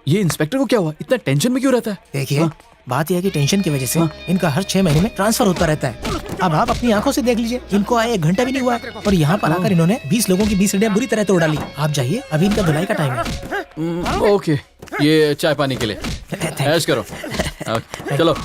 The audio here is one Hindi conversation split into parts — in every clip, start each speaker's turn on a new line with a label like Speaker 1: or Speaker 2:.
Speaker 1: ये इंस्पेक्टर को क्या हुआ? इतना टेंशन में क्यों रहता है?
Speaker 2: देखिए बात यह है कि टेंशन की वजह से इनका हर 6 महीने में ट्रांसफर होता रहता है। अब आप अपनी आंखों से देख लीजिए, इनको आए 1 घंटा भी नहीं हुआ है और यहाँ पर आकर इन्होंने 20 लोगों की 20 हड्डियां बुरी तरह तोड़ डाली। आप जाइए, अभी इनका धुलाई का टाइम है।
Speaker 1: ओके, ये चाय पानी के लिए ऐश करो। चलो।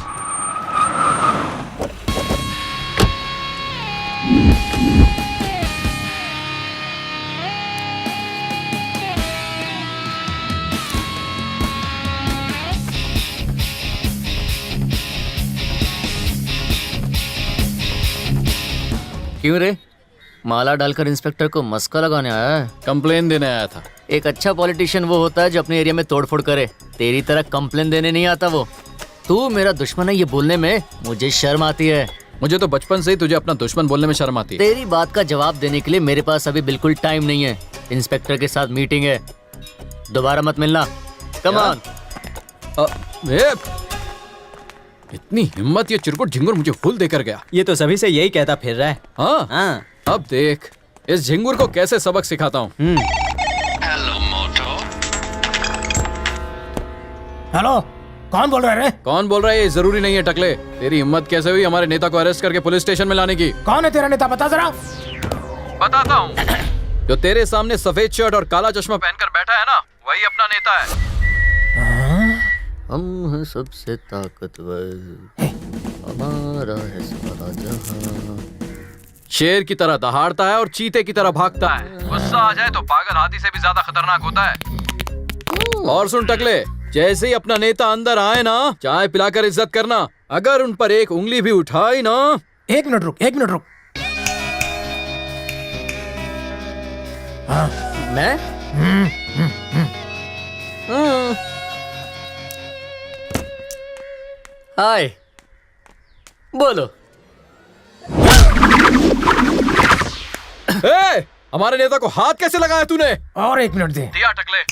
Speaker 3: क्यों रे, माला डालकर इंस्पेक्टर को मस्का लगाने आया है?
Speaker 1: कंप्लेन देने आया था।
Speaker 3: एक अच्छा पॉलिटिशियन वो होता है जो अपने एरिया में तोड़फोड़ करे, तेरी तरह कंप्लेन देने नहीं आता वो। तू मेरा दुश्मन है ये बोलने में मुझे शर्म आती है।
Speaker 1: मुझे तो बचपन से ही तुझे अपना दुश्मन बोलने में शर्म आती है।
Speaker 3: तेरी बात का जवाब देने के लिए मेरे पास अभी बिल्कुल टाइम नहीं है। इंस्पेक्टर के साथ मीटिंग है, दोबारा मत मिलना। Come on.
Speaker 1: इतनी हिम्मत, ये चिरकुट झिंगुर मुझे फूल देकर गया।
Speaker 4: ये तो सभी से यही कहता फिर रहा है।
Speaker 1: हाँ?
Speaker 4: हाँ।
Speaker 1: अब देख इस झिंगुर को कैसे सबक सिखाता हूँ।
Speaker 2: हेलो, कौन बोल रहा है?
Speaker 1: कौन बोल रहा है ये जरूरी नहीं है टकले। तेरी हिम्मत कैसे हुई हमारे नेता को अरेस्ट करके पुलिस स्टेशन में लाने की?
Speaker 2: कौन है तेरा नेता, बता जरा।
Speaker 1: बताता हूँ। जो तेरे सामने सफेद शर्ट और काला चश्मा पहनकर बैठा है ना, वही अपना नेता है।
Speaker 3: हम हैं सबसे ताकतवर, हमारा है सारा जहां।
Speaker 1: शेर की तरह दहाड़ता है और चीते की तरह भागता है। गुस्सा आ जाए तो पागल हाथी से भी ज्यादा खतरनाक होता है। और सुन टकले, जैसे ही अपना नेता अंदर आए ना, चाय पिलाकर इज्जत करना। अगर उन पर एक उंगली भी उठाई ना।
Speaker 2: 1 मिनट रुक, 1 मिनट रुक। हाँ।
Speaker 3: मैं हाय, बोलो।
Speaker 1: ए, हमारे नेता को हाथ कैसे लगाया तूने?
Speaker 2: और 1 मिनट दे।
Speaker 1: दिया टकले।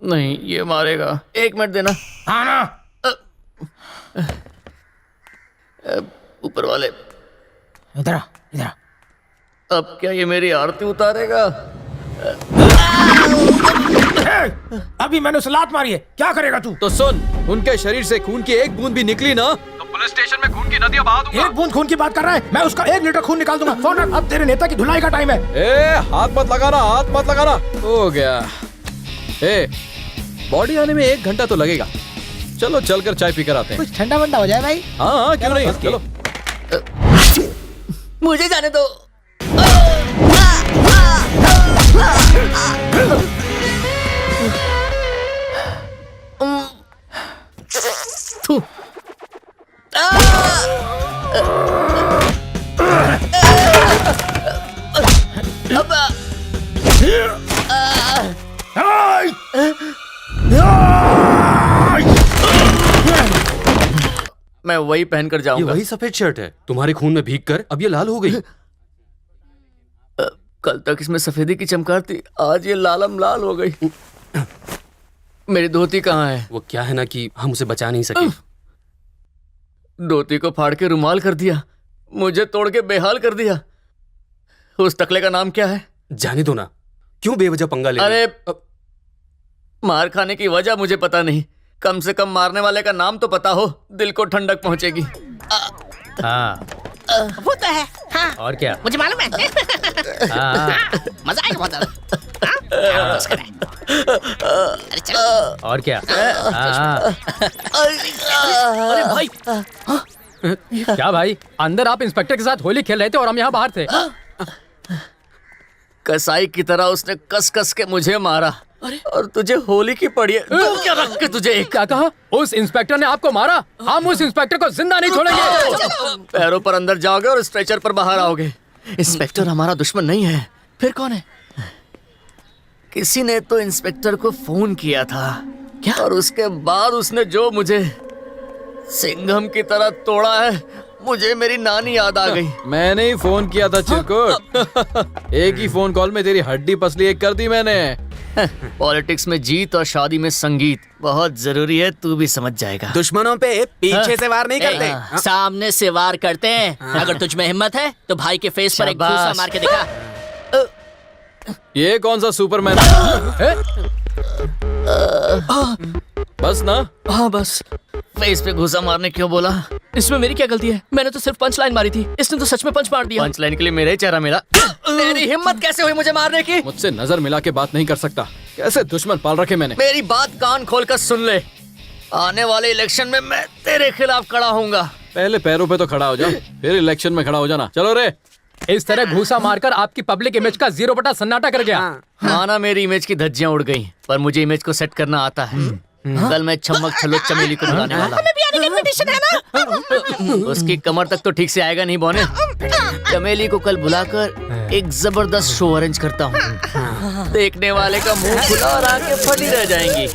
Speaker 3: नहीं, ये मारेगा। 1 मिनट देना।
Speaker 2: हाँ ना।
Speaker 3: ऊपर वाले,
Speaker 2: इधर आ, इधर आ।
Speaker 3: अब क्या ये मेरी आरती उतारेगा?
Speaker 2: अभी मैंने उसे लात मारी है, क्या करेगा तू?
Speaker 1: तो सुन, उनके शरीर से खून की एक बूंद भी निकली ना, तो पुलिस स्टेशन में खून की नदियां बहा दूंगा।
Speaker 2: 1 बूंद खून की बात कर रहा है? मैं उसका 1 लीटर खून निकाल दूंगा। फोन रख, अब तेरे नेता की धुलाई का टाइम है।
Speaker 1: ए, हाथ मत लगाना, हाथ मत लगाना। हो गया। ए, बॉडी आने में 1 घंटा तो लगेगा। चलो चलकर चाय पीकर आते हैं।
Speaker 2: कुछ ठंडा वंडा हो जाए भाई।
Speaker 1: हाँ, क्यों नहीं, चलो।
Speaker 3: मुझे जाने दो। मैं वही पहनकर
Speaker 5: ये
Speaker 3: जाऊंगा।
Speaker 5: वही सफेद शर्ट है, तुम्हारे खून में भीगकर अब ये लाल हो गई।
Speaker 3: कल तक इसमें सफेदी की चमकार थी, आज ये लालम लाल हो गई। मेरी धोती कहाँ है?
Speaker 5: वो क्या है ना कि हम उसे बचा नहीं सके।
Speaker 3: धोती को फाड़ के रुमाल कर दिया, मुझे तोड़ के बेहाल कर दिया। उस टकले का नाम क्या है?
Speaker 5: जाने दो ना, क्यों बेवजह पंगा ले रहे?
Speaker 3: अरे, मार खाने की वजह मुझे पता नहीं, कम से कम मारने वाले का नाम तो पता हो, दिल को ठंडक पहुंचेगी।
Speaker 4: हाँ,
Speaker 6: वो तो है। हाँ,
Speaker 4: और क्या?
Speaker 6: मुझे मालूम है।
Speaker 4: हाँ,
Speaker 6: मजा आएगा बहुत ज्यादा। हाँ? क्या बकवास कर रहा है? अरे चल।
Speaker 4: और क्या? हाँ।
Speaker 3: अरे भाई,
Speaker 4: क्या भाई, अंदर आप इंस्पेक्टर के साथ होली खेल रहे थे और हम यहाँ बाहर थे।
Speaker 3: कसाई की तरह उसने कस कस के मुझे मारा और तुझे होली की पड़ी है। क्या रख के तुझे एक
Speaker 4: क्या कहा? उस इंस्पेक्टर ने आपको मारा? हम उस इंस्पेक्टर को जिंदा नहीं छोड़ेंगे।
Speaker 3: पैरों पर अंदर जाओगे और स्ट्रेचर पर बाहर आओगे। इंस्पेक्टर हमारा दुश्मन नहीं है, फिर कौन है? किसी ने तो इंस्पेक्टर को फोन किया था क्या? और उसके बाद उसने जो मुझे सिंघम की तरह तोड़ा है, मुझे मेरी नानी याद आ गई।
Speaker 1: मैंने ही फोन किया था चिरकुट। एक ही फोन कॉल में तेरी हड्डी पसली एक कर दी मैंने।
Speaker 3: पॉलिटिक्स में जीत और शादी में संगीत बहुत जरूरी है, तू भी समझ जाएगा।
Speaker 5: दुश्मनों पे पीछे से वार नहीं करते।
Speaker 6: सामने से वार करते हैं। अगर तुझ में हिम्मत है तो भाई के फेस पर एक घूसा मार के दिखा।
Speaker 1: ये कौन सा सुपरमैन? बस ना।
Speaker 3: हाँ बस। फेस पे घुसा मारने क्यों बोला? इसमें मेरी क्या गलती है? मैंने तो सिर्फ पंच लाइन मारी थी, इसने तो सच में पंच मार दिया। पंच लाइन के लिए मेरा ही चेहरा मेरा। तेरी हिम्मत कैसे हुई मुझे मारने की?
Speaker 1: मुझसे नजर मिला के बात नहीं कर सकता। कैसे दुश्मन पाल रखे मैंने।
Speaker 3: मेरी बात कान खोलकर सुन ले, आने वाले इलेक्शन में मैं तेरे खिलाफ खड़ा होऊंगा।
Speaker 1: पहले पैरों पे तो खड़ा हो जा, फिर इलेक्शन में खड़ा हो जाना। चलो रे।
Speaker 4: इस तरह घूसा मारकर आपकी पब्लिक इमेज का 0 सन्नाटा कर गया।
Speaker 3: माना मेरी इमेज की धज्जियां उड़ गई, पर मुझे इमेज को सेट करना आता है। कल मैं छमक छलो चमेली को बुलाने वाला हूँ। उसकी कमर तक तो ठीक से आएगा नहीं बोने। चमेली को कल बुलाकर एक जबरदस्त शो अरेंज करता हूँ। देखने वाले का मुंह खुला और आंखें फटी रह जाएंगी।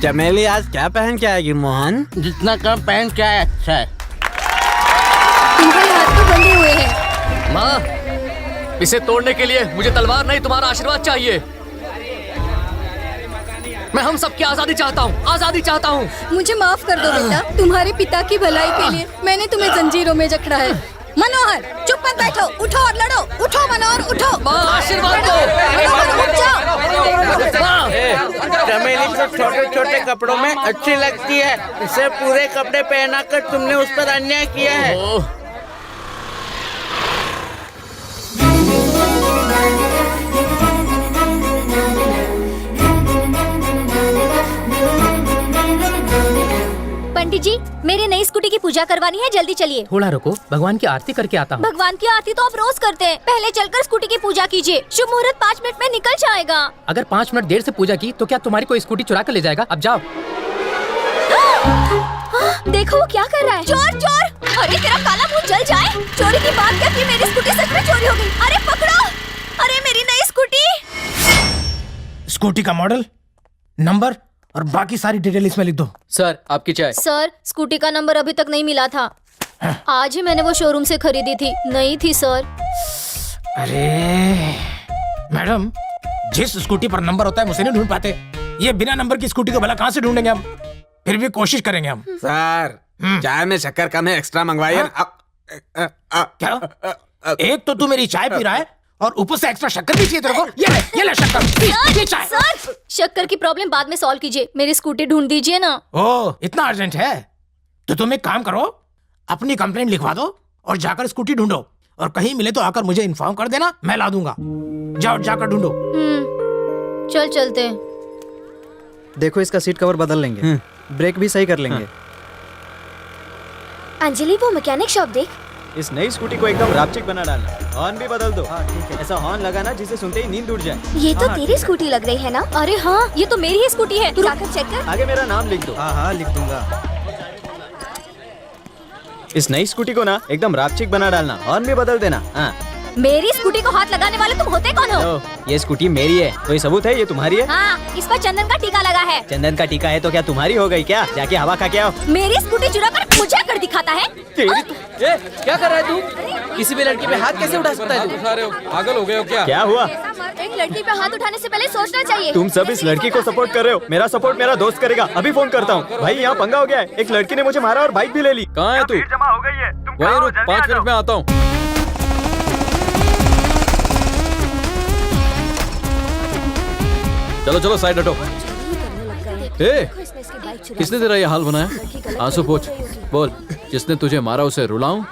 Speaker 7: चमेली आज क्या पहन के आएगी मोहन?
Speaker 6: जितना कम पहन क्या है अच्छा है।
Speaker 8: तुम्हारे हाथ तो बंधे हुए हैं।
Speaker 3: माँ, इसे तोड़ने के लिए मुझे तलवार नहीं तुम्हारा आशीर्वाद चाहिए। मैं हम सबकी आजादी चाहता हूँ, आजादी चाहता हूँ।
Speaker 8: मुझे माफ कर दो बेटा, तुम्हारे पिता की भलाई के लिए मैंने तुम्हें जंजीरों में जकड़ा है। मनोहर चुप मत बैठो, उठो और लड़ो। उठो मनोहर उठो।
Speaker 3: माँ आशीर्वाद दो।
Speaker 8: मनोहर उठ जाओ।
Speaker 3: माँ,
Speaker 7: चमेली तो छोटे छोटे कपड़ों में अच्छी लगती है, इसे पूरे कपड़े पहनाकर तुमने उस पर अन्याय किया है।
Speaker 3: ओह,
Speaker 9: पंडित जी, मेरी नई स्कूटी की पूजा करवानी है, जल्दी चलिए।
Speaker 4: थोड़ा रुको, भगवान की आरती करके आता हूँ।
Speaker 9: भगवान की आरती तो आप रोज करते हैं, पहले चलकर स्कूटी की पूजा कीजिए। शुभ मुहूर्त 5 मिनट में निकल जाएगा।
Speaker 4: अगर 5 मिनट देर से पूजा की तो क्या तुम्हारी कोई स्कूटी चुरा कर ले जाएगा? अब जाओ।
Speaker 9: देखो वो क्या कर रहा है। चोर चोर! अरे तेरा काला मुंह जल जाए। चोरी की बात क्या की, मेरी स्कूटी सच में चोरी हो गई। अरे पकड़ो, अरे मेरी नई स्कूटी।
Speaker 2: स्कूटी का मॉडल, नंबर और बाकी सारी डिटेल इसमें लिख दो।
Speaker 1: सर आपकी चाय।
Speaker 9: सर स्कूटी का नंबर अभी तक नहीं मिला था। आज ही मैंने वो शोरूम से खरीदी थी, नहीं थी सर।
Speaker 2: अरे मैडम, जिस स्कूटी पर नंबर होता है उसे नहीं ढूंढ पाते। ये बिना नंबर की स्कूटी को भला कहाँ से ढूंढेंगे हम? फिर भी कोशिश करेंगे हम।
Speaker 7: सर चाय में शक्कर कम है, एक्स्ट्रा मंगवाइए।
Speaker 2: क्या? एक तो तू मेरी चाय पी रहा है और ऊपर से एक्स्ट्रा शक्कर भी चाहिए तेरे को। ये ले शक्कर, ये चाय।
Speaker 9: सर शक्कर की प्रॉब्लम बाद में सॉल्व कीजिए, मेरी स्कूटी ढूंढ दीजिए ना।
Speaker 2: ओह इतना अर्जेंट है तो तुम एक काम करो, अपनी कंप्लेंट लिखवा दो और जाकर स्कूटी ढूंढो, और कहीं मिले तो आकर मुझे इन्फॉर्म कर देना, मैं ला दूंगा। जाओ जाकर ढूंढो।
Speaker 9: चल चलते हैं।
Speaker 10: देखो इसका सीट कवर बदल लेंगे, ब्रेक भी सही कर लेंगे।
Speaker 9: अंजलि वो मैकेनिक शॉप देख।
Speaker 10: इस नई स्कूटी को एकदम रापचिक बना डालना, हॉर्न भी बदल दो। ठीक है। ऐसा हॉर्न लगाना जिसे सुनते ही नींद उड़ जाए।
Speaker 9: ये तो तेरी स्कूटी लग रही है ना? अरे हाँ, ये तो मेरी ही स्कूटी है। तू जाकर चेक कर।
Speaker 10: आगे मेरा नाम लिख दो। हाँ लिख दूंगा। इस नई स्कूटी को ना एकदम रापचिक बना डालना, हॉर्न भी बदल देना। हाँ।
Speaker 9: मेरी स्कूटी को हाथ लगाने वाले तुम होते कौन हो?
Speaker 10: ये स्कूटी मेरी है, कोई सबूत है ये तुम्हारी है?
Speaker 9: हाँ, इस पर चंदन का टीका लगा है।
Speaker 10: चंदन का टीका है तो क्या तुम्हारी हो गई क्या? जाके हवा खा के आओ।
Speaker 9: मेरी स्कूटी चुरा कर मुझे कर दिखाता है।
Speaker 4: क्या कर रहा है तू? किसी भी लड़की पे हाथ कैसे उठा सकता है?
Speaker 1: पागल हो गए हो क्या?
Speaker 10: क्या हुआ?
Speaker 9: एक लड़की पे हाथ उठाने से पहले सोचना चाहिए।
Speaker 10: तुम सब इस लड़की को सपोर्ट कर रहे हो। मेरा सपोर्ट मेरा दोस्त करेगा। अभी फोन करता हूँ। भाई यहाँ पंगा हो गया है, एक लड़की ने मुझे मारा और बाइक भी ले ली।
Speaker 1: कहाँ है तू?
Speaker 7: जमा हो गई है, तुम
Speaker 1: वहीं रुक, 5 मिनट में आता हूँ। चलो चलो साइड हटो। ए, किसने तेरा ये हाल बनाया? आंसू पोंछ, बोल। जिसने तुझे मारा उसे रुलाऊं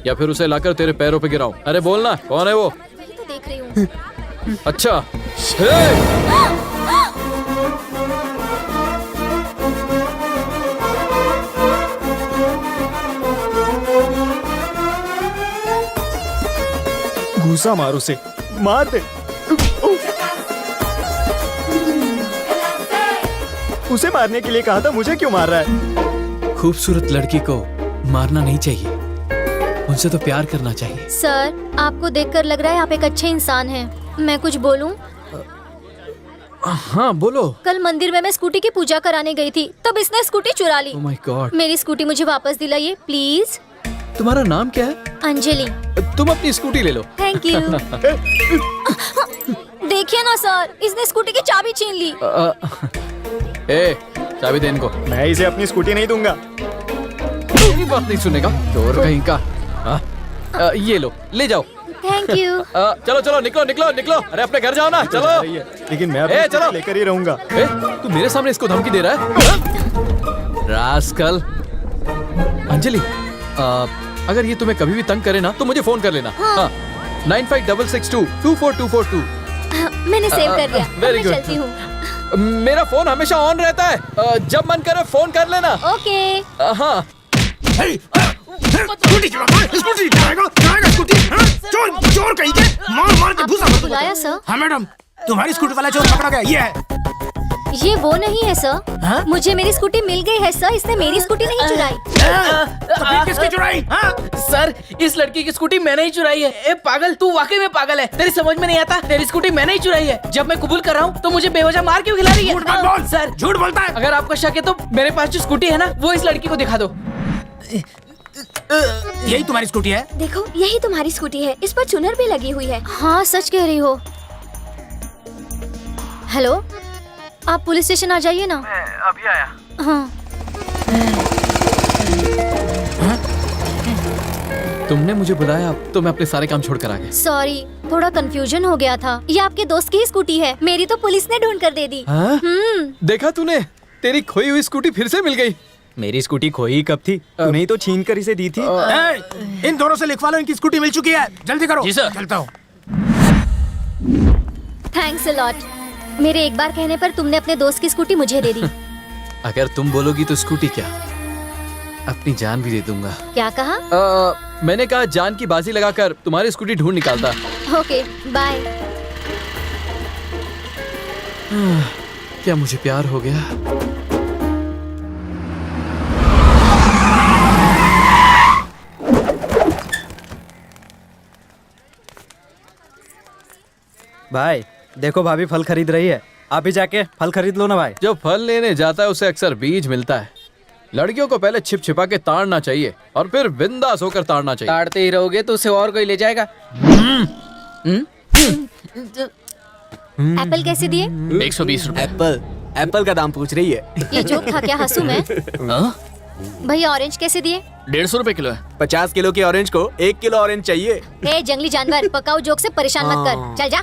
Speaker 1: या फिर उसे लाकर तेरे पैरों पे गिराऊं? अरे बोलना, कौन है वो?
Speaker 9: वही तो देख रही हूँ।
Speaker 1: अच्छा।
Speaker 10: घूसा मार उसे, मार दे उसे। मारने के लिए कहा था, मुझे क्यों मार रहा है?
Speaker 1: खूबसूरत लड़की को मारना नहीं चाहिए, उनसे तो प्यार करना चाहिए।
Speaker 9: सर आपको देखकर लग रहा है आप एक अच्छे इंसान हैं। मैं कुछ बोलूं?
Speaker 1: हाँ बोलो।
Speaker 9: कल मंदिर में मैं स्कूटी की पूजा कराने गई थी, तब इसने स्कूटी चुरा ली।
Speaker 1: Oh my god.
Speaker 9: मेरी स्कूटी मुझे वापस दिलाइए प्लीज।
Speaker 1: तुम्हारा नाम क्या है?
Speaker 9: अंजलि।
Speaker 1: तुम अपनी स्कूटी ले लो।
Speaker 9: Thank you. देखिए ना सर, इसने स्कूटी की चाबी छीन ली।
Speaker 1: ए, चाबी दे इनको।
Speaker 10: मैं इसे अपनी स्कूटी नहीं दूंगा।
Speaker 1: मेरी बात नहीं सुनेगा चोर कहीं का। ये लो, ले जाओ।
Speaker 9: Thank you.
Speaker 1: चलो चलो निकलो निकलो निकलो, अरे अपने घर जाओ ना, चलो।
Speaker 10: लेकिन मैं
Speaker 1: ए, चलो।
Speaker 10: लेकर ही रहूंगा।
Speaker 1: तू मेरे सामने इसको धमकी दे रहा है? रास्कल। अंजलि, अगर ये तुम्हें कभी भी तंग करे ना तो मुझे फोन कर लेना। हाँ। 9566224242।
Speaker 9: मैंने सेव कर लिया।
Speaker 1: Very
Speaker 9: मैं
Speaker 1: good.
Speaker 9: चलती हूँ।
Speaker 1: मेरा फोन हमेशा ऑन रहता है, जब मन करे फोन कर लेना।
Speaker 9: ओके।
Speaker 1: हाँ।
Speaker 2: स्कूटी चलाएगा, स्कूटी चलाएगा स्कूटी। चोर चोर कहीं के मार मार के भूसा।
Speaker 9: बुलाया सर?
Speaker 2: हाँ मैडम, तुम्हारी स्कूटी वाला चोर पकड़ा गया। ये है।
Speaker 9: ये वो नहीं है सर।
Speaker 2: हाँ?
Speaker 9: मुझे मेरी स्कूटी मिल गई है सर, इसने मेरी स्कूटी नहीं चुराई।
Speaker 2: तो फिर किसकी चुराई? हाँ?
Speaker 7: सर, इस लड़की की स्कूटी मैंने ही चुराई है। ए पागल, तू वाकई में पागल है। तेरी समझ में नहीं आता, तेरी स्कूटी मैंने ही चुराई है। जब मैं कबूल कर रहा हूँ तो मुझे बेवजह मार क्यों खिला रही है?
Speaker 2: झूठ मत बोल।
Speaker 7: सर,
Speaker 2: झूठ बोलता है।
Speaker 7: अगर आपको शक है तो मेरे पास जो स्कूटी है ना, वो इस लड़की को दिखा दो।
Speaker 2: यही तुम्हारी स्कूटी है?
Speaker 9: देखो, यही तुम्हारी स्कूटी है, इस पर चुनर भी लगी हुई है। हाँ, सच कह रही हो। हेलो, आप पुलिस स्टेशन आ जाइए ना।
Speaker 10: मैं अभी आया।
Speaker 9: हाँ।
Speaker 1: तुमने मुझे बुलाया तो मैं अपने सारे काम छोड़ कर आ गया।
Speaker 9: सॉरी, थोड़ा कंफ्यूजन हो गया था। ये आपके दोस्त की ही स्कूटी है, मेरी तो पुलिस ने ढूंढ कर दे दी।
Speaker 1: हाँ? देखा तूने, तेरी खोई हुई स्कूटी फिर से मिल गई।
Speaker 10: मेरी स्कूटी खोई कब थी? तूने ही तो छीन कर इसे दी थी।
Speaker 2: इन दोनों से लिखवा लो, इनकी स्कूटी मिल चुकी है। जल्दी करो।
Speaker 1: जी सर।
Speaker 2: चलता हूँ।
Speaker 9: Thanks a lot. मेरे एक बार कहने पर तुमने अपने दोस्त की स्कूटी मुझे दे दी।
Speaker 1: अगर तुम बोलोगी तो स्कूटी क्या, अपनी जान भी दे दूंगा।
Speaker 9: क्या कहा?
Speaker 1: मैंने कहा जान की बाजी लगाकर तुम्हारी स्कूटी ढूंढ निकालता।
Speaker 9: Okay, bye.
Speaker 1: क्या मुझे प्यार हो गया?
Speaker 10: भाई देखो, भाभी फल खरीद रही है, आप भी जाके फल खरीद लो ना भाई।
Speaker 1: जो फल लेने जाता है उसे अक्सर बीज मिलता है। लड़कियों को पहले छिप छिपा के ताड़ना चाहिए और फिर बिंदास होकर ताड़ना चाहिए।
Speaker 7: ताड़ते ही रहोगे तो उसे और कोई ले जाएगा।
Speaker 9: एप्पल कैसे दिए?
Speaker 1: 120 रुपए।
Speaker 5: एप्पल का दाम पूछ रही है।
Speaker 9: ये जोक था क्या? हंसू मैं? भैया ऑरेंज कैसे दिए?
Speaker 1: 150 रुपए किलो है।
Speaker 5: 50 किलो के ऑरेंज को 1 किलो ऑरेंज चाहिए।
Speaker 9: ए जंगली जानवर, पकाऊ जोक से परेशान मत कर। चल जा।